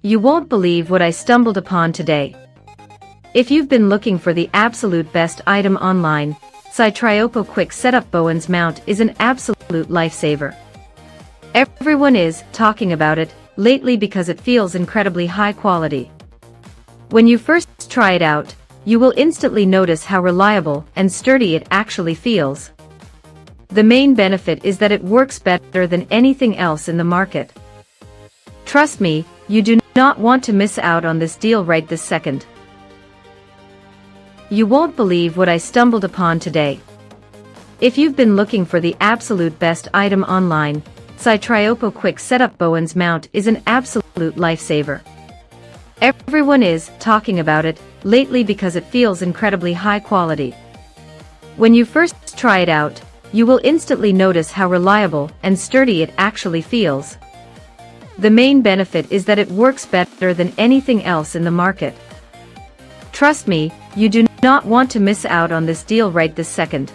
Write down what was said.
You won't believe what I stumbled upon today. If you've been looking for the absolute best item online, Triopo Quick Setup Bowens mount is an absolute lifesaver. Everyone is talking about it lately because it feels incredibly high quality. When you first try it out, you will instantly notice how reliable and sturdy it actually feels. The main benefit is that it works better than anything else in the market. Trust me, you do not want to miss out on this deal right this second. You won't believe what I stumbled upon today. If you've been looking for the absolute best item online, Triopo Quick Setup Bowens mount is an absolute lifesaver. Everyone is talking about it lately because it feels incredibly high quality. When you first try it out, you will instantly notice how reliable and sturdy it actually feels. The main benefit is that it works better than anything else in the market. Trust me, you do not want to miss out on this deal right this second.